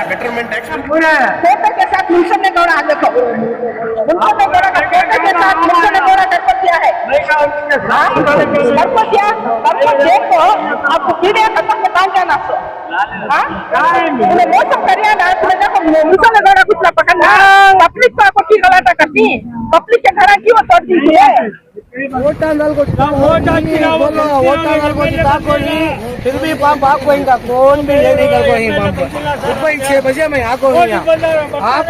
Betterment tax photo के साथ मुंशन ने गौड़ा देखो मुंशन ने गौड़ा का फोटो के साथ मुंशन ने गौड़ा डरपत किया है डरपत किया डरपत देखो आपको वीडियो खत्म में काम जाना सो तुम्हें मौसम करिए ना तुम्हें देखो मुंशन ने गौड़ा कुछ ना पकड़ना पब्लिक को आपको की गलाटा करती पब्लिक के घर क्यों तोड़ दी है फिर भी पंप आपको इनका कौन भी ले नहीं कर कोई पंप सुबह 6 बजे मैं आपको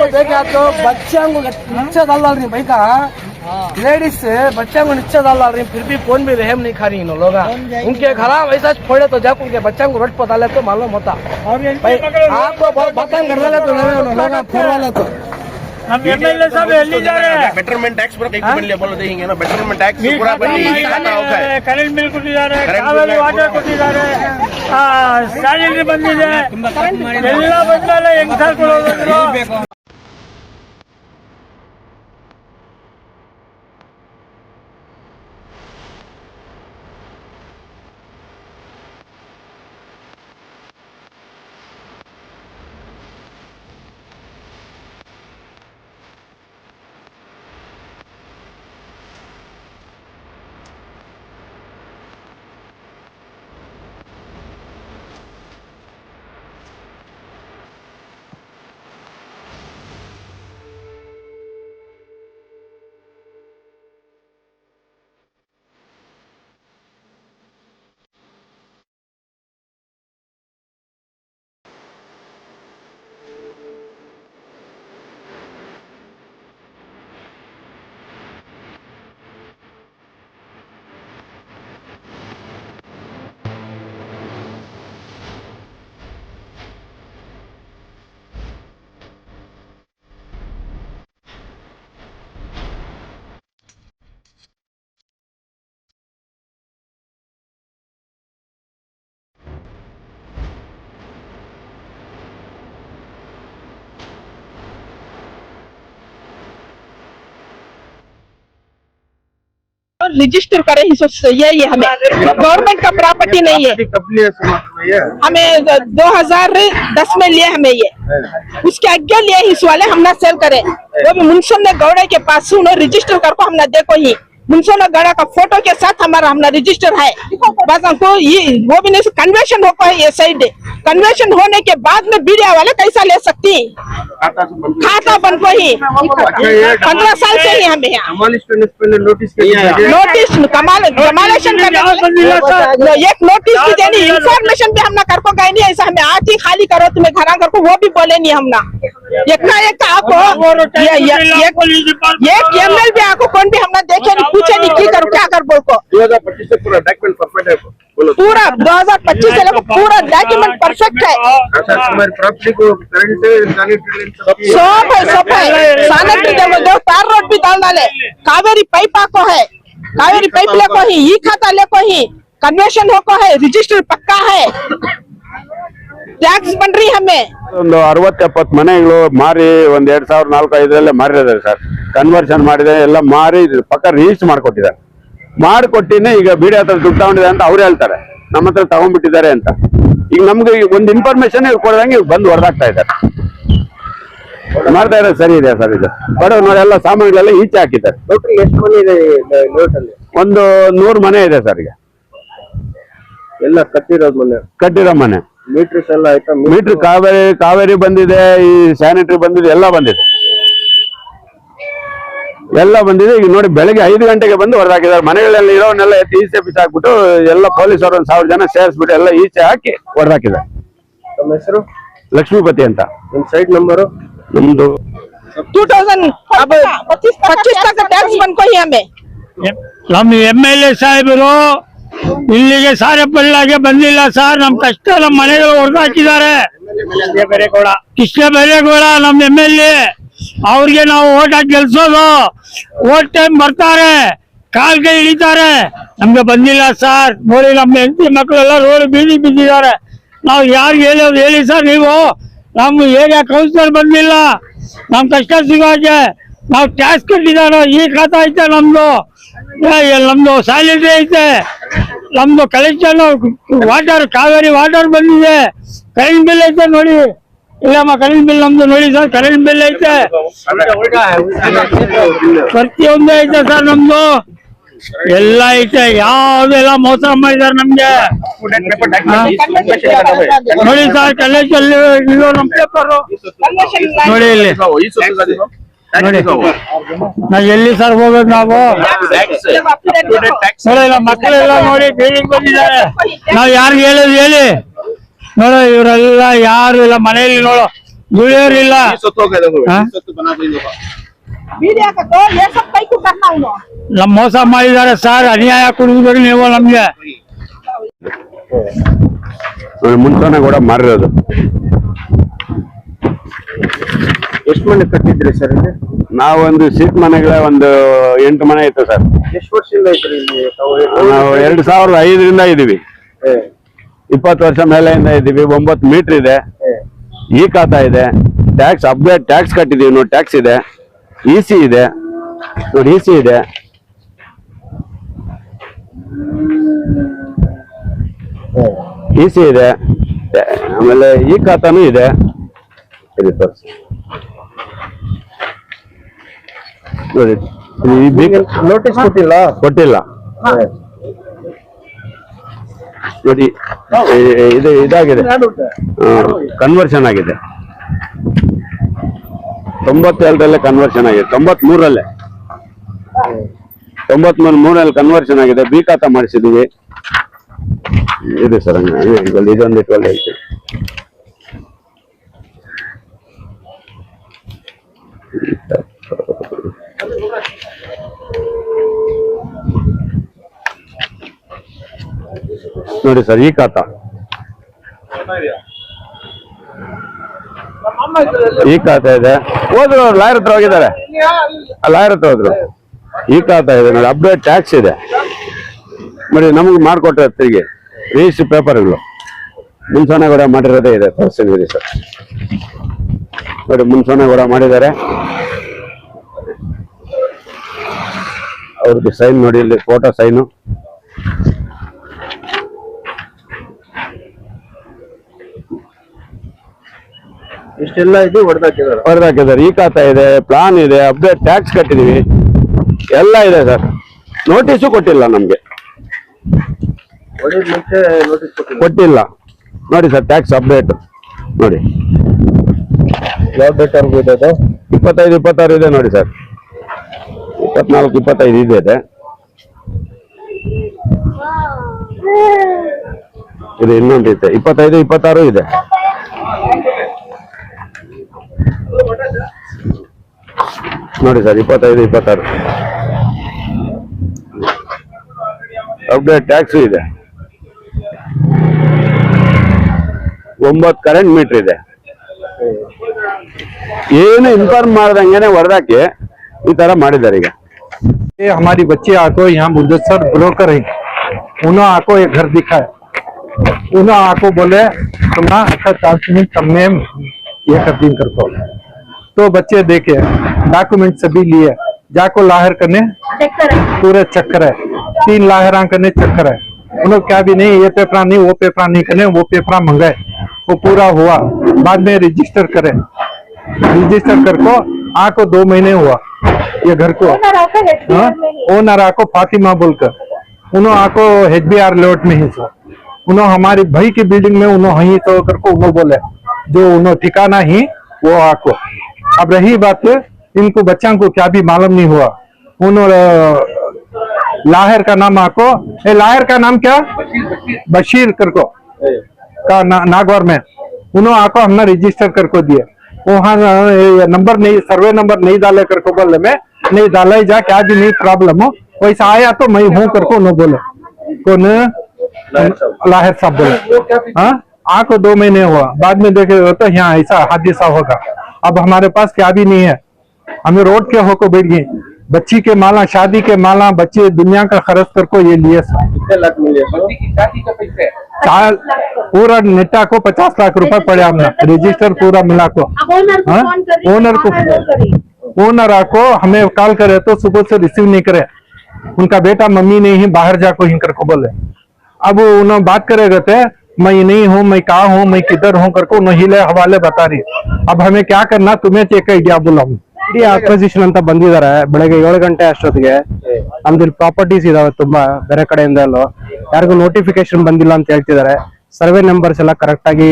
देखा तो बच्चा को नीचे डाल रही भाई का लेडीज बच्चा को नीचे डाल रही फिर भी कौन भी रहम नहीं खा रही इन लोग उनके खराब ऐसा छोड़े तो जब उनके बच्चा को रट पता ले तो मालूम होता आपको बतन कर रहे तो लोग फोड़ वाले तो हम एमएलए साहब एली जा रहे हैं बेटरमेंट टैक्स पर एक बन लिया बोलो देंगे ना बेटरमेंट टैक्स पूरा बन करेंट बिल को जा रहे हैं कावेरी वाटर को जा रहे हैं ಸ್ಯಾನಿಟರಿ ಬಂದಿದೆ ಎಲ್ಲ ಬಂದಲ್ಲ ಹೆಂಗ್ ಸರ್ಕೊಳ್ಳೋದು रजिस्टर करे ये हमें गवर्नमेंट का प्रॉपर्टी नहीं है हमें 2010 में लिए हमें ये उसके आगे लिए इस वाले हमने सेल करे वो भी मुंशन ने गौड़े के पास उन्हें रजिस्टर कर को हमने देखो ही मुंशन ने गौड़ा का फोटो के साथ हमारा हमने रजिस्टर है बस हमको ये वो भी नहीं कन्वर्शन हो पाए ये साइड कन्वर्शन होने के बाद में मीडिया वाले कैसा ले सकती खाता बन को ही 15 साल से ही हमें नोटिस कमालेशन एक नोटिस भी देनी इंफॉर्मेशन भी हमने कर को गए नहीं ऐसा हमें आती खाली करो तुम्हें घर कर को वो भी बोले नहीं हमना एक ना एक आपको एक एमएल भी आपको कौन भी हमने देखे नहीं पूछे नहीं की करो क्या कर बोल को 2025 से पूरा डॉक्यूमेंट परफेक्ट है पूरा 2025 से लेकर पूरा डॉक्यूमेंट परफेक्ट है हमारी प्रॉपर्टी को करंट सब है सैनिटरी दो तार रोड भी डाल डाले कावेरी पाइप को है कावेरी पाइप ले को ही ई खाता ले को ही कन्वर्शन हो को है रजिस्टर पक्का है ಟ್ಯಾಕ್ಸ್ ಬನ್ರಿ ಹಮ್ಮೆ ಒಂದು 60-70 ಮನೆಗಳು ಮಾರಿ ಒಂದು 2004-5 ಮಾರಿದ್ದಾರೆ ಸರ್ ಕನ್ವರ್ಷನ್ ಮಾಡಿದೆ ಎಲ್ಲ ಮಾರಿ ಪಕ್ಕ ರಿಜಿಸ್ಟರ್ ಮಾಡ್ಕೊಟ್ಟಿದ್ದಾರೆ ಮಾಡ್ಕೊಟ್ಟಿನೇ ಈಗ ಬಿಡಿ ಹತ್ರ ದುಡ್ಡು ತಗೊಂಡಿದೆ ಅಂತ ಅವ್ರು ಹೇಳ್ತಾರೆ ನಮ್ಮ ಹತ್ರ ತಗೊಂಡ್ಬಿಟ್ಟಿದ್ದಾರೆ ಅಂತ ಈಗ ನಮ್ಗೆ ಒಂದು ಇನ್ಫಾರ್ಮೇಶನ್ ಕೊಡದಂಗೆ ಬಂದು ಹೊರದಾಗ್ತಾ ಇದ್ದಾರೆ ಮಾಡ್ತಾ ಇರೋದು ಸರಿ ಇದೆ ಸರ್ ಇದು ಬಡವನವರೆಲ್ಲ ಸಾಮಾನುಗಳೆಲ್ಲ ಈಚೆ ಹಾಕಿದ್ದಾರೆ ಎಷ್ಟು ಮನೆ ಇದೆ ಒಂದು 100 ಮನೆ ಇದೆ ಸರ್ ಈಗ ಎಲ್ಲ ಕಟ್ಟಿರೋ ಮನೆ ಮೀಟರ್ಸ್ ಎಲ್ಲ ಆಯ್ತಾ ಮೀಟರ್ ಕಾವೇರಿ ಬಂದಿದೆ ಈ ಸ್ಯಾನಿಟರಿ ಬಂದಿದೆ ಎಲ್ಲ ಬಂದಿದೆ ಈಗ ನೋಡಿ ಬೆಳಗ್ಗೆ 5 ಗಂಟೆಗೆ ಬಂದು ಹೊರದಾಕಿದ್ದಾರೆ ಮನೆಗಳಲ್ಲಿ ಇರೋನೆಲ್ಲ ಎತ್ತಿ ಈಚೆ ಬಿಸಾಕ್ಬಿಟ್ಟು ಎಲ್ಲ ಪೊಲೀಸರು 1000 ಜನ ಸೇರಿಸ್ಬಿಟ್ಟು ಎಲ್ಲ ಈಚೆ ಹಾಕಿ ಹೊರದಾಕಿದ್ದಾರೆ ನಮ್ಮ ಹೆಸರು ಲಕ್ಷ್ಮೀಪತಿ ಅಂತ ನಿಮ್ಮ ಸೈಟ್ ನಂಬರು ನಮ್ದು 2025 तक टैक्स बन को ही हमें ನಮ್ಮ ಎಮ್ಎಲ್ಎ ಸಾಹೇಬರು ಇಲ್ಲಿಗೆ ಸಾರೆ ಪಳ್ಳಾಗೆ ಬಂದಿಲ್ಲ ಸರ್ ನಮ್ ಕಷ್ಟ ನಮ್ಮ ಮನೆಗಳು ಹೊರದಾಕಿದ್ದಾರೆ ಕೃಷ್ಣ ಬೈರೇಗೌಡ ನಮ್ ಎಮ್ಎಲ್ಎ ಅವ್ರಿಗೆ ನಾವು ಓಟ್ ಹಾಕಿ ಗೆಲ್ಸೋದು ಓಟ್ ಟೈಮ್ ಬರ್ತಾರೆ ಕಾಲ್ ಕೈ ಹಿಡಿತಾರೆ ನಮ್ಗೆ ಬಂದಿಲ್ಲ ಸರ್ ನೋಡಿ ನಮ್ಮ ಹೆಂಡತಿ ಮಕ್ಕಳೆಲ್ಲ ರೋಡ್ ಬೀದಿ ಬಿದ್ದಿದ್ದಾರೆ ನಾವು ಯಾರು ಹೇಳಿ ಸರ್ ನೀವು ನಮ್ ಏರಿಯಾ ಕೌನ್ಸಿಲರ್ ಬಂದಿಲ್ಲ ನಮ್ ಕಷ್ಟ ಸಿಗೋಕೆ ನಾವು ಟ್ಯಾಕ್ಸ್ ಕಟ್ಟಿದಾರ ಈ ಖಾತಾ ಐತೆ ನಮ್ದು ಸ್ಯಾಲರಿ ಐತೆ ನಮ್ದು ಕಲೆಕ್ಷನ್ ವಾಟರ್ ಕಾವೇರಿ ವಾಟರ್ ಬಂದಿದೆ. ಕರೆಂಟ್ ಬಿಲ್ ಐತೆ ನೋಡಿ, ಇಲ್ಲಮ್ಮ ಕರೆಂಟ್ ಬಿಲ್ ನಮ್ದು ನೋಡಿ ಸರ್, ಕರೆಂಟ್ ಬಿಲ್ ಐತೆ, ಪ್ರತಿಯೊಂದು ಐತೆ ಸರ್ ನಮ್ದು, ಎಲ್ಲ ಐತೆ. ಯಾವ್ದೆಲ್ಲ ಮೋಸ ಮಾಡಿದಾರೆ ನಮ್ಗೆ ನೋಡಿ ಸರ್. ಕಲೆಕ್ಷನ್ ಇದು ನಮ್ ಪೇಪರ್ ನೋಡಿ ಇಲ್ಲಿ ನೋಡಿ. ನಾವ್ ಎಲ್ಲಿ ಸರ್ ಹೋಗೋದು ನಾವು? ನೋಡಿ ನಮ್ಮ ಮಕ್ಕಳೆಲ್ಲ ನೋಡಿ ಬಿಲ್ಡಿಂಗ್ ಬಂದಿದ್ದಾರೆ. ನಾವ್ ಯಾರಿಗೆ ಹೇಳೋದು ಹೇಳಿ? ನೋಡೋ ಇವರೆಲ್ಲ ಯಾರು ಇಲ್ಲ ಮನೆಯಲ್ಲಿ, ನೋಡೋ ದುಡಿಯೋರಿಲ್ಲ. ನಮ್ ಮೋಸ ಮಾಡಿದ್ದಾರೆ ಸರ್, ಅನ್ಯಾಯ ಕೊಡುವುದಕ್ಕೆ ನೀವು ನಮ್ಗೆ. ಮುಂಚೆನೆ ಕೂಡ ಮಾರಿರೋದು. ಎಷ್ಟು ಮನೆ ಕಟ್ಟಿದ್ರಿ ಸರ್ ಇಲ್ಲಿ? ನಾವೊಂದು ಸೀಟ್ ಮನೆಗಳ ಒಂದು 8 ಮನೆ ಇತ್ತು ಸರ್. ಎಷ್ಟು ವರ್ಷದಿಂದ ಐತ್ರಿ ಇಲ್ಲಿ? ನಾವು 2005ರಿಂದ ಇದೀವಿ. 20 ವರ್ಷ ಮೇಲೆಯಿಂದ ಇದೀವಿ. 9 ಮೀಟರ್ ಇದೆ, ಈ ಖಾತಾ ಇದೆ, ಟ್ಯಾಕ್ಸ್ ಅಪ್ಡೇಟ್ ಟ್ಯಾಕ್ಸ್ ಕಟ್ಟಿದೀವಿ ನೋಡಿ, ಟ್ಯಾಕ್ಸ್ ಇದೆ, EC ಇದೆ ನೋಡಿ, EC ಇದೆ, EC ಇದೆ, ಆಮೇಲೆ ಈ ಖಾತಾನು ಇದೆ. ನೋಡಿ ನೋಟಿಸ್ ಕೊಟ್ಟಿಲ್ಲ? ಕೊಟ್ಟಿಲ್ಲ ನೋಡಿ. ಇದು ಇದಾಗಿದೆ, ಕನ್ವರ್ಷನ್ ಆಗಿದೆ. 92ರಲ್ಲೇ ಕನ್ವರ್ಷನ್ ಆಗಿದೆ, 93ರಲ್ಲೇ 93ರಲ್ಲಿ ಕನ್ವರ್ಷನ್ ಆಗಿದೆ. ಬಿ ಖಾತಾ ಮಾಡಿಸಿದೀವಿ. ಇದೆ ಸರ್, ಇದೊಂದು ಇಟ್ಕೊಳ್ಳಿ ಐತೆ. ನೋಡಿ ಸರ್, ಈ ಖಾತಾ ಇದೆ. ಹೋದ್ರು ಅವ್ರು ಲಾಯರ್ ಹತ್ರ ಹೋಗಿದ್ದಾರೆ, ಲಾಯರ್ ಹತ್ರ ಹೋದ್ರು. ಈ ಖಾತಾ ಇದೆ ನೋಡಿ, ಅಪ್ಡೇಟ್ ಟ್ಯಾಕ್ಸ್ ಇದೆ ನೋಡಿ. ನಮಗೆ ಮಾಡಿಕೊಟ್ರೆ ತಿರುಗಿ ರಿಜಿಸ್ಟ್ರಿ ಪೇಪರ್ಗಳು ಮುನ್ಸೋನಗೌಡ ಮಾಡಿರೋದೇ ಇದೆ, ತೋರಿಸ್ತೀನಿ ಸರ್ ನೋಡಿ. ಮುನ್ಸೋನಗೌಡ ಮಾಡಿದ್ದಾರೆ, ಅವ್ರಿಗೆ ಸೈನ್ ನೋಡಿ, ಇಲ್ಲಿ ಫೋಟೋ ಸೈನು. ಇಷ್ಟೆಲ್ಲ ಇದು ಹೊಡೆದಾಕಿದ್ದಾರೆ. ಈ ಖಾತಾ ಇದೆ, ಪ್ಲಾನ್ ಇದೆ, ಅಪ್ಡೇಟ್ ಟ್ಯಾಕ್ಸ್ ಕಟ್ಟಿದೀವಿ, ಎಲ್ಲ ಇದೆ ಸರ್. ನೋಟಿಸು ಕೊಟ್ಟಿಲ್ಲ ನಮ್ಗೆ, ಮುಂಚೆ ನೋಟಿಸ್ ಕೊಟ್ಟಿಲ್ಲ ನೋಡಿ ಸರ್. ಟ್ಯಾಕ್ಸ್ ಅಪ್ಡೇಟ್ ನೋಡಿ, ಯಾವ ಬೇಕಾದ್ರೂ ಇದೆ? 25, 26 ಇದೆ ನೋಡಿ ಸರ್. 24, 25 ಇದೆ. ಇದು ಇನ್ನೊಂದು ಇದೆ, 25, 26 ಇದೆ. ನೋಡಿ ಸರ್, 25, 26 ಅಪ್ಡೇಟ್ ಟ್ಯಾಕ್ಸ್ ಇದೆ. 9 ಕರೆಂಟ್ ಮೀಟರ್ ಇದೆ. ಏನು ಇನ್ಫಾರ್ಮ್ ಮಾಡ್ದಂಗೆನೆ ಹೊಡೆದಾಕಿ ಈ ತರ ಮಾಡಿದ್ದಾರೆ. ಈಗ ये हमारी बच्ची आको यहाँ मुदस्सर ब्रोकर है, उन्होंने आको एक घर दिखा है, उन्होंने आको बोले तुम्हारा अच्छा 4 मिनट तुमने ये कर दिन कर को, तो बच्चे देखे डॉक्यूमेंट सभी लिए, जाको लाहिर करने पूरे चक्कर है, 3 लाहिरा करने चक्कर है। उन्होंने क्या भी नहीं, ये पेपरा नहीं, वो पेपरा नहीं करने, वो पेपरा मंगाए, वो पूरा हुआ। बाद में रजिस्टर करे, रजिस्टर कर को आको 2 महीने हुआ ये घर को। ओनर आको फातिमा बोलकर, उन्होंने आको HBR लेआउट में ही सो, उन्होंने हमारी भाई की बिल्डिंग में उन्होंने ही तो करको उन्होंने बोले जो उन्होंने ठिकाना ही वो आको। अब रही बात इनको बच्चों को क्या भी मालूम नहीं हुआ, उन्होंने लाहिर का नाम आको, लाहिर का नाम क्या, बशीर करको का नागौर में, उन्होंने आको हमने रजिस्टर करको दिए। वहाँ नंबर नहीं, सर्वे नंबर नहीं डाले करको बोले, मैं नहीं डाला जा, क्या भी नहीं प्रॉब्लम हो, वैसा आया तो मैं हूँ करको उन्होंने बोले। कौन? लाहिर साहब बोले। हाँ, आको 2 महीने हुआ, बाद में देखे तो यहाँ ऐसा हादसा होगा। अब हमारे पास क्या भी नहीं है, हमें रोड के होकर बैठ गए। बच्ची के माला, शादी के माला, बच्चे दुनिया का खर्च करको ये लिए कितने लाख मिले? पूरा नेटा को 50 लाख रुपए पड़े हमने, रजिस्टर पूरा मिला को। ओनर आको हमें कॉल करे तो सुबह से रिसीव नहीं करे, उनका बेटा मम्मी ने ही बाहर जाको ही करको बोले, अब उन्होंने बात करेगा थे मैं नहीं हूँ, मैं कहाँ हूँ, मैं किधर हूँ करके उन्होंने हिले हवाले बता रही। अब हमें क्या करना, तुम्हें चेक idea बोला हूँ। ಇಡೀ ಅಪೋಸಿಷನ್ ಅಂತ ಬಂದಿದ್ದಾರೆ ಬೆಳಗ್ಗೆ 7 ಗಂಟೆ ಅಷ್ಟೊತ್ತಿಗೆ. ನಮ್ದು ಪ್ರಾಪರ್ಟೀಸ್ ಇದಾವೆ ತುಂಬಾ ಬೇರೆ ಕಡೆಯಿಂದ ಎಲ್ಲೋ, ಯಾರಿಗೂ ನೋಟಿಫಿಕೇಶನ್ ಬಂದಿಲ್ಲ ಅಂತ ಹೇಳ್ತಿದ್ದಾರೆ. ಸರ್ವೆ ನಂಬರ್ಸ್ ಎಲ್ಲ ಕರೆಕ್ಟ್ ಆಗಿ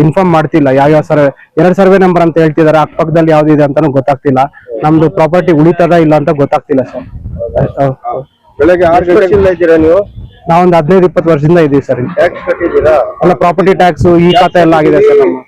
ಇನ್ಫಾರ್ಮ್ ಮಾಡ್ತಿಲ್ಲ. ಯಾವ ಸರ್ವೆ 2 ಸರ್ವೆ ನಂಬರ್ ಅಂತ ಹೇಳ್ತಿದ್ದಾರೆ, ಅಕ್ಕಪಕ್ಕದಲ್ಲಿ ಯಾವ್ದಿದೆ ಅಂತಾನು ಗೊತ್ತಾಗ್ತಿಲ್ಲ. ನಮ್ದು ಪ್ರಾಪರ್ಟಿ ಉಳಿತದ ಇಲ್ಲ ಅಂತ ಗೊತ್ತಾಗ್ತಿಲ್ಲ ಸರ್. ಬೆಳಗ್ಗೆ 6 ಗಂಟೆಯಿಂದ ಇದ್ದೀರಾ ನೀವು? ನಾವೊಂದು 15-20 ವರ್ಷದಿಂದ ಇದೀವಿ ಸರ್. ಟ್ಯಾಕ್ಸ್ ಕಟ್ಟಿದ್ದೀರಾ? ಎಲ್ಲ ಪ್ರಾಪರ್ಟಿ ಟ್ಯಾಕ್ಸ್ ಈ ಖಾತೆ ಎಲ್ಲ ಆಗಿದೆ ಸರ್ ನಮ್ಮ.